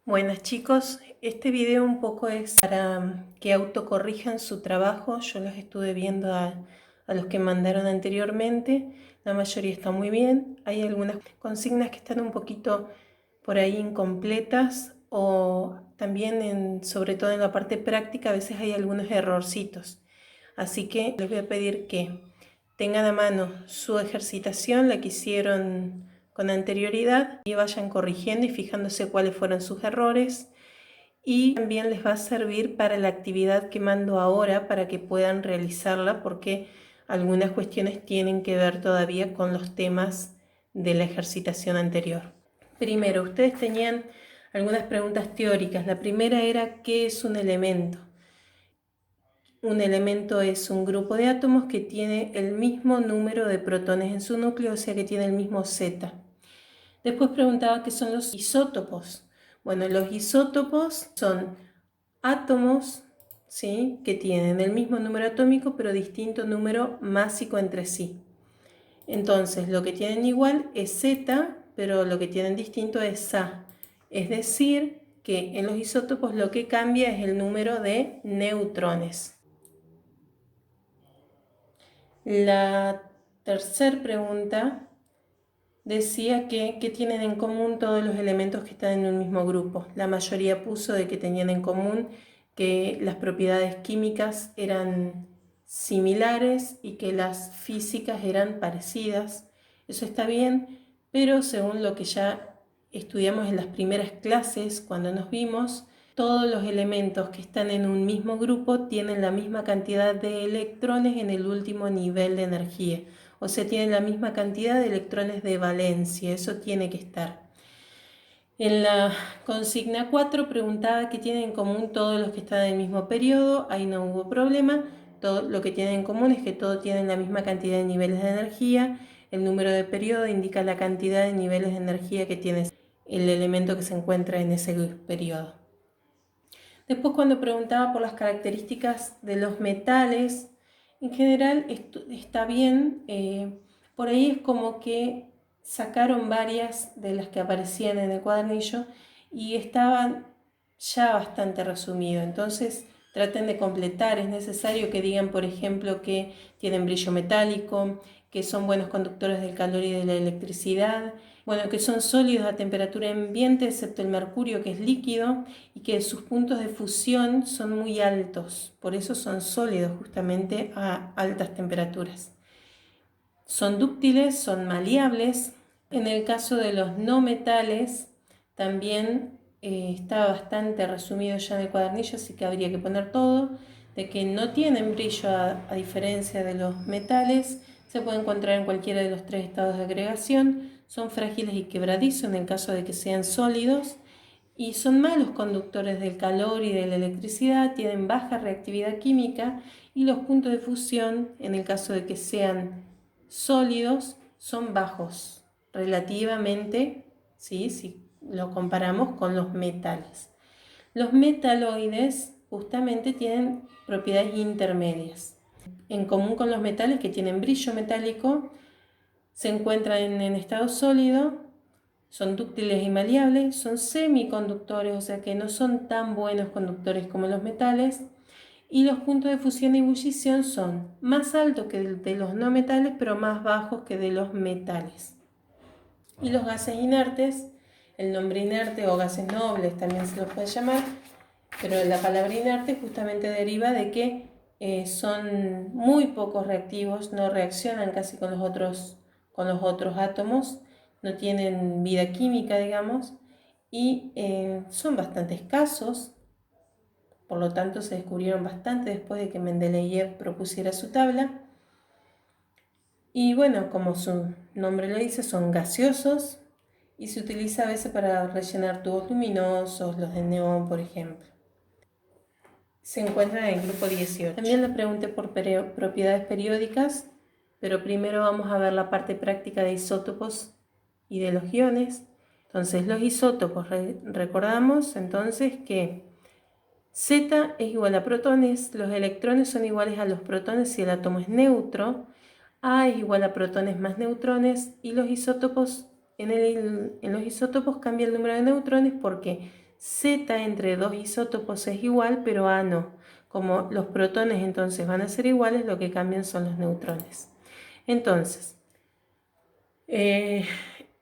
Buenas chicos, este video un poco es para que autocorrijan su trabajo. Yo los estuve viendo a los que mandaron anteriormente, la mayoría está muy bien. Hay algunas consignas que están un poquito por ahí incompletas o también sobre todo en la parte práctica a veces hay algunos errorcitos. Así que les voy a pedir que tengan a mano su ejercitación, la que hicieron con anterioridad, y vayan corrigiendo y fijándose cuáles fueron sus errores. Y también les va a servir para la actividad que mando ahora para que puedan realizarla, porque algunas cuestiones tienen que ver todavía con los temas de la ejercitación anterior. Primero, ustedes tenían algunas preguntas teóricas. La primera era: ¿qué es un elemento? Un elemento es un grupo de átomos que tiene el mismo número de protones en su núcleo, o sea que tiene el mismo Z. Después preguntaba qué son los isótopos. Bueno, los isótopos son átomos, ¿sí?, que tienen el mismo número atómico pero distinto número másico entre sí. Entonces, lo que tienen igual es Z, pero lo que tienen distinto es A. Es decir, que en los isótopos lo que cambia es el número de neutrones. La tercera pregunta decía que ¿qué tienen en común todos los elementos que están en un mismo grupo? La mayoría puso de que tenían en común que las propiedades químicas eran similares y que las físicas eran parecidas. Eso está bien, pero según lo que ya estudiamos en las primeras clases, cuando nos vimos, todos los elementos que están en un mismo grupo tienen la misma cantidad de electrones en el último nivel de energía. O sea, tienen la misma cantidad de electrones de valencia. Eso tiene que estar. En la consigna 4 preguntaba qué tienen en común todos los que están en el mismo periodo. Ahí no hubo problema. Todo lo que tienen en común es que todos tienen la misma cantidad de niveles de energía. El número de periodo indica la cantidad de niveles de energía que tiene el elemento que se encuentra en ese periodo. Después, cuando preguntaba por las características de los metales, en general está bien. Por ahí es como que sacaron varias de las que aparecían en el cuadernillo y estaban ya bastante resumido. Entonces traten de completar. Es necesario que digan, por ejemplo, que tienen brillo metálico, que son buenos conductores del calor y de la electricidad, bueno, que son sólidos a temperatura ambiente, excepto el mercurio, que es líquido, y que sus puntos de fusión son muy altos. Por eso son sólidos, justamente a altas temperaturas. Son dúctiles, son maleables. En el caso de los no metales, también está bastante resumido ya en el cuadernillo, así que habría que poner todo, de que no tienen brillo a diferencia de los metales. Se puede encontrar en cualquiera de los 3 estados de agregación. Son frágiles y quebradizos en el caso de que sean sólidos. Y son malos conductores del calor y de la electricidad, tienen baja reactividad química, y los puntos de fusión, en el caso de que sean sólidos, son bajos relativamente, ¿sí?, si lo comparamos con los metales. Los metaloides justamente tienen propiedades intermedias. En común con los metales, que tienen brillo metálico, se encuentran en estado sólido, son dúctiles y maleables, son semiconductores, o sea que no son tan buenos conductores como los metales, y los puntos de fusión y ebullición son más altos que de los no metales, pero más bajos que de los metales. Y los gases inertes, el nombre inerte o gases nobles también se los puede llamar, pero la palabra inerte justamente deriva de que son muy pocos reactivos, no reaccionan casi con los otros átomos, no tienen vida química, digamos, y son bastante escasos. Por lo tanto, se descubrieron bastante después de que Mendeleev propusiera su tabla. Y bueno, como su nombre lo dice, son gaseosos y se utiliza a veces para rellenar tubos luminosos, los de neón, por ejemplo. Se encuentran en el grupo 18. También le pregunté por propiedades periódicas, pero primero vamos a ver la parte práctica de isótopos y de los iones. Entonces, los isótopos, recordamos entonces que Z es igual a protones, los electrones son iguales a los protones si el átomo es neutro, A es igual a protones más neutrones, y los isótopos, en los isótopos cambia el número de neutrones porque Z entre dos isótopos es igual, pero A no. Como los protones entonces van a ser iguales, lo que cambian son los neutrones. Entonces,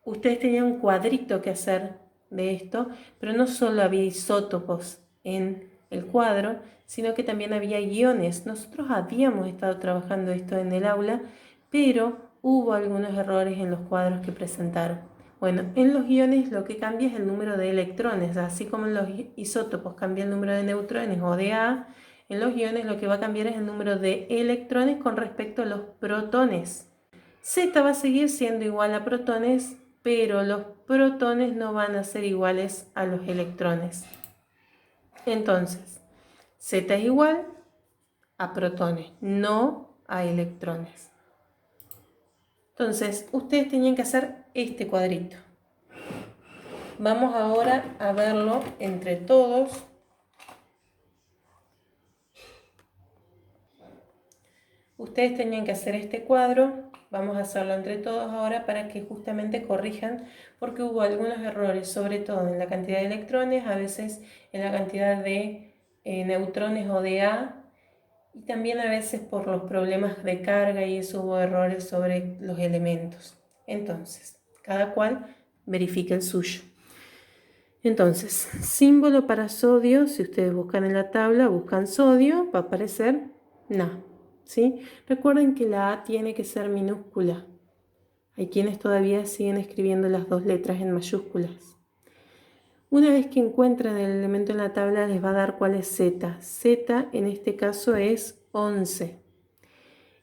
ustedes tenían un cuadrito que hacer de esto, pero no solo había isótopos en el cuadro, sino que también había iones. Nosotros habíamos estado trabajando esto en el aula, pero hubo algunos errores en los cuadros que presentaron. Bueno, en los iones lo que cambia es el número de electrones, así como en los isótopos cambia el número de neutrones o de A, en los iones lo que va a cambiar es el número de electrones con respecto a los protones. Z va a seguir siendo igual a protones, pero los protones no van a ser iguales a los electrones. Entonces, Z es igual a protones, no a electrones. Entonces, ustedes tenían que hacer este cuadrito. Vamos ahora a verlo entre todos. Ustedes tenían que hacer este cuadro. Vamos a hacerlo entre todos ahora para que justamente corrijan, porque hubo algunos errores, sobre todo en la cantidad de electrones, a veces en la cantidad de neutrones o de A, y también a veces por los problemas de carga y eso hubo errores sobre los elementos. Entonces, cada cual verifica el suyo. Entonces, símbolo para sodio, si ustedes buscan en la tabla, buscan sodio, va a aparecer Na. ¿Sí? Recuerden que la A tiene que ser minúscula. Hay quienes todavía siguen escribiendo las dos letras en mayúsculas. Una vez que encuentran el elemento en la tabla les va a dar cuál es Z. Z en este caso es 11.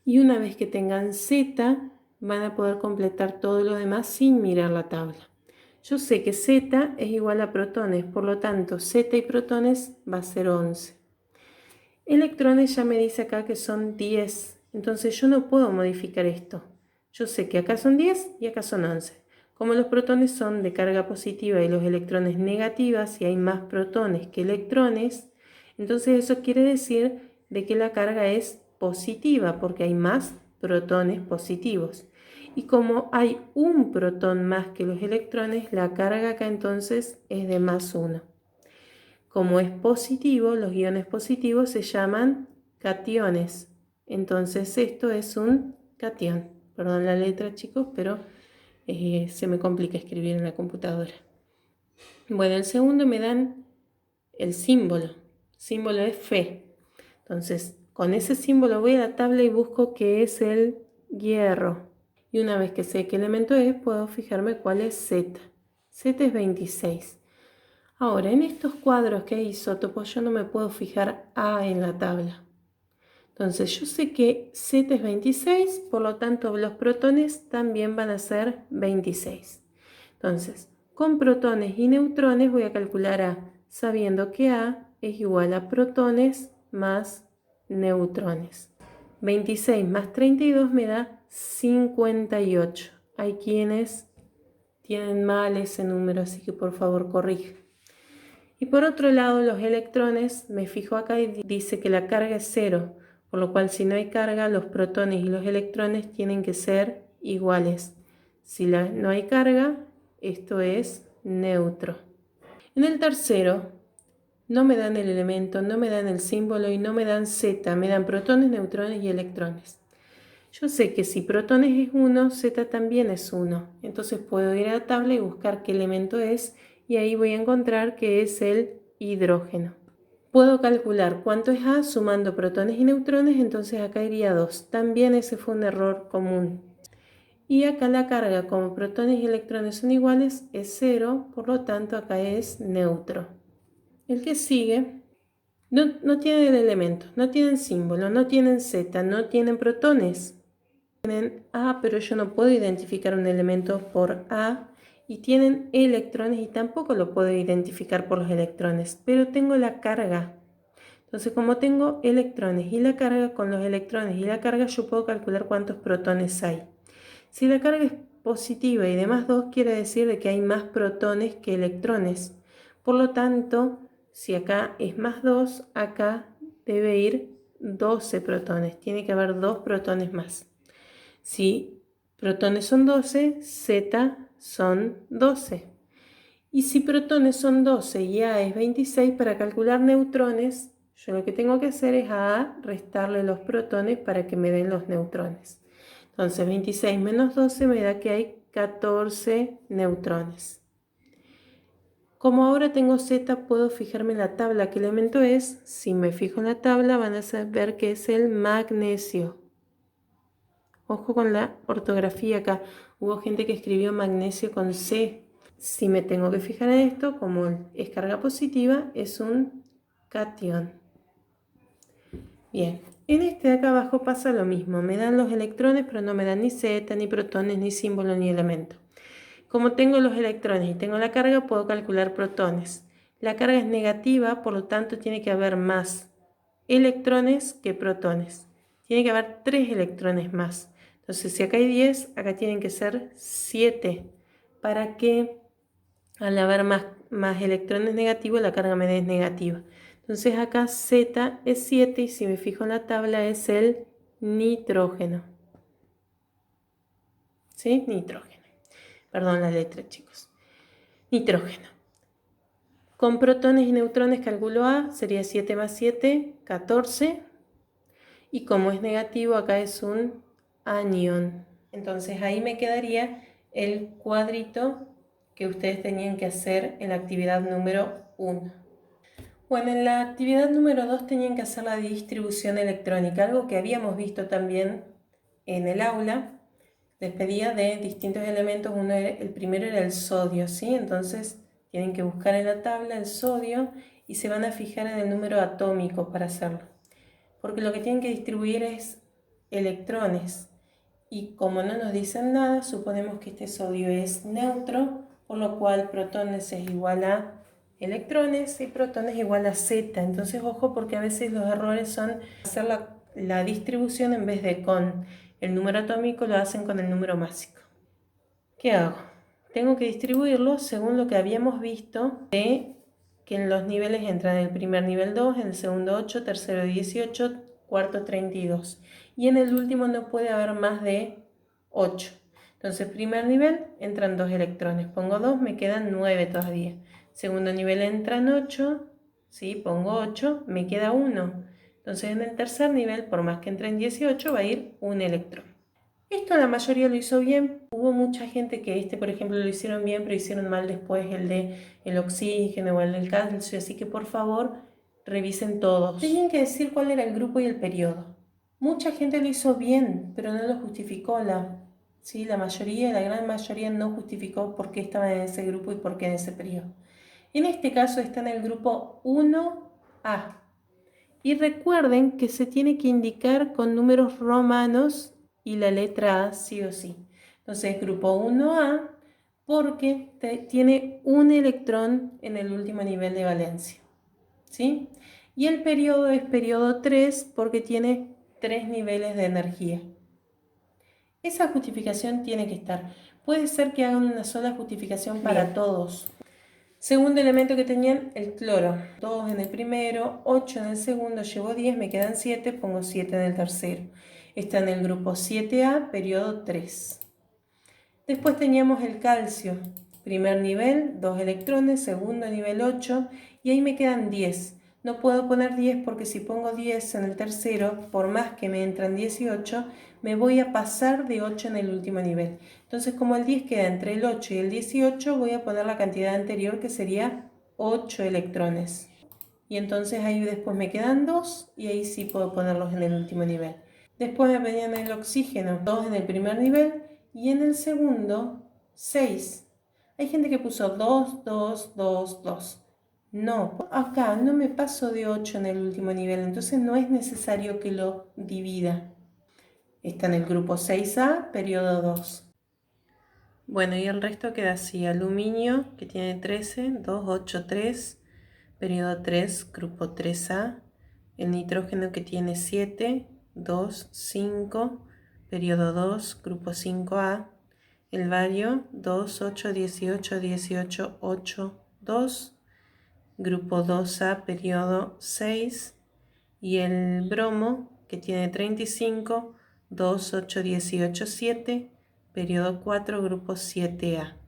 Y una vez que tengan Z van a poder completar todo lo demás sin mirar la tabla. Yo sé que Z es igual a protones, por lo tanto Z y protones va a ser 11. Electrones ya me dice acá que son 10, entonces yo no puedo modificar esto. Yo sé que acá son 10 y acá son 11. Como los protones son de carga positiva y los electrones negativas y hay más protones que electrones, entonces eso quiere decir de que la carga es positiva porque hay más protones positivos. Y como hay un protón más que los electrones, la carga acá entonces es de más 1. Como es positivo, los iones positivos se llaman cationes. Entonces esto es un catión. Perdón la letra, chicos, pero se me complica escribir en la computadora. Bueno, el segundo me dan el símbolo. El símbolo es Fe. Entonces, con ese símbolo voy a la tabla y busco qué es el hierro. Y una vez que sé qué elemento es, puedo fijarme cuál es Z. Z es 26. Ahora, en estos cuadros que hay isótopos, yo no me puedo fijar A en la tabla. Entonces, yo sé que Z es 26, por lo tanto, los protones también van a ser 26. Entonces, con protones y neutrones voy a calcular A, sabiendo que A es igual a protones más neutrones. 26 más 32 me da 58. Hay quienes tienen mal ese número, así que por favor corrijan. Y por otro lado, los electrones, me fijo acá y dice que la carga es 0, por lo cual si no hay carga, los protones y los electrones tienen que ser iguales. Si no hay carga, esto es neutro. En el tercero, no me dan el elemento, no me dan el símbolo y no me dan Z, me dan protones, neutrones y electrones. Yo sé que si protones es 1, Z también es 1. Entonces puedo ir a la tabla y buscar qué elemento es y ahí voy a encontrar que es el hidrógeno. Puedo calcular cuánto es A sumando protones y neutrones, entonces acá iría 2. También ese fue un error común. Y acá la carga, como protones y electrones son iguales, es 0, por lo tanto acá es neutro. El que sigue no tiene el elemento, no tienen símbolo, no tienen Z, no tienen protones. Tienen A, pero yo no puedo identificar un elemento por A, y tienen electrones y tampoco lo puedo identificar por los electrones, pero tengo la carga. Entonces, como tengo electrones y la carga, con los electrones y la carga yo puedo calcular cuántos protones hay. Si la carga es positiva y de más 2, quiere decir de que hay más protones que electrones. Por lo tanto, si acá es más 2, acá debe ir 12 protones. Tiene que haber 2 protones más. Si protones son 12, Z son 12. Y si protones son 12 y A es 26, para calcular neutrones, yo lo que tengo que hacer es a A restarle los protones para que me den los neutrones. Entonces 26 menos 12 me da que hay 14 neutrones. Como ahora tengo Z, puedo fijarme en la tabla qué elemento es. Si me fijo en la tabla van a saber que es el magnesio. Ojo con la ortografía acá. Hubo gente que escribió magnesio con C. Si me tengo que fijar en esto, como es carga positiva, es un catión. Bien, en este de acá abajo pasa lo mismo. Me dan los electrones, pero no me dan ni Z, ni protones, ni símbolo, ni elemento. Como tengo los electrones y tengo la carga, puedo calcular protones. La carga es negativa, por lo tanto tiene que haber más electrones que protones. Tiene que haber 3 electrones más. Entonces, si acá hay 10, acá tienen que ser 7, para que al haber más electrones negativos, la carga me dé negativa. Entonces acá Z es 7 y si me fijo en la tabla es el nitrógeno. ¿Sí? Nitrógeno. Perdón la letra, chicos. Nitrógeno. Con protones y neutrones calculo A, sería 7 más 7, 14. Y como es negativo, acá es un anión. Entonces ahí me quedaría el cuadrito que ustedes tenían que hacer en la actividad número 1. Bueno, en la actividad número 2 tenían que hacer la distribución electrónica, algo que habíamos visto también en el aula. Les pedía de distintos elementos, el primero era el sodio, ¿sí? Entonces tienen que buscar en la tabla el sodio y se van a fijar en el número atómico para hacerlo. Porque lo que tienen que distribuir es electrones. Y como no nos dicen nada, suponemos que este sodio es neutro, por lo cual protones es igual a electrones y protones igual a Z. Entonces ojo, porque a veces los errores son hacer la distribución en vez de con el número atómico, lo hacen con el número másico. ¿Qué hago? Tengo que distribuirlo según lo que habíamos visto de que en los niveles entran en el primer nivel 2, en el segundo 8, tercero 18, cuarto 32. Y en el último no puede haber más de 8. Entonces, primer nivel entran 2 electrones. Pongo 2, me quedan 9 todavía. Segundo nivel entran 8, ¿sí? Pongo 8, me queda 1. Entonces, en el tercer nivel, por más que entren 18, va a ir un electrón. Esto la mayoría lo hizo bien. Hubo mucha gente que por ejemplo, lo hicieron bien, pero hicieron mal después el de el oxígeno o el del calcio. Así que por favor, revisen todos. Tenían que decir cuál era el grupo y el periodo. Mucha gente lo hizo bien, pero no lo justificó. ¿Sí? La gran mayoría no justificó por qué estaban en ese grupo y por qué en ese periodo. En este caso está en el grupo 1A. Y recuerden que se tiene que indicar con números romanos y la letra A sí o sí. Entonces, grupo 1A porque tiene un electrón en el último nivel de valencia. ¿Sí? Y el periodo es periodo 3 porque tiene 3 niveles de energía. Esa justificación tiene que estar. Puede ser que hagan una sola justificación para todos. Segundo elemento que tenían, el cloro. 2 en el primero, 8 en el segundo, llevo 10, me quedan 7, pongo 7 en el tercero. Está en el grupo 7A, periodo 3. Después teníamos el calcio. Primer nivel, 2 electrones, segundo nivel 8, y ahí me quedan 10. No puedo poner 10 porque si pongo 10 en el tercero, por más que me entran 18, me voy a pasar de 8 en el último nivel. Entonces, como el 10 queda entre el 8 y el 18, voy a poner la cantidad anterior, que sería 8 electrones. Y entonces ahí después me quedan 2 y ahí sí puedo ponerlos en el último nivel. Después me venían el oxígeno, 2 en el primer nivel y en el segundo 6. Hay gente que puso 2, 2, 2, 2. No, acá no me paso de 8 en el último nivel, entonces no es necesario que lo divida. Está en el grupo 6A, periodo 2. Bueno, y el resto queda así. Aluminio, que tiene 13, 2, 8, 3, periodo 3, grupo 3A. El nitrógeno, que tiene 7, 2, 5, periodo 2, grupo 5A. El bario, 2, 8, 18, 18, 8, 2, grupo 2A, periodo 6. Y el bromo, que tiene 35, 2, 8, 18, 7, periodo 4, grupo 7A.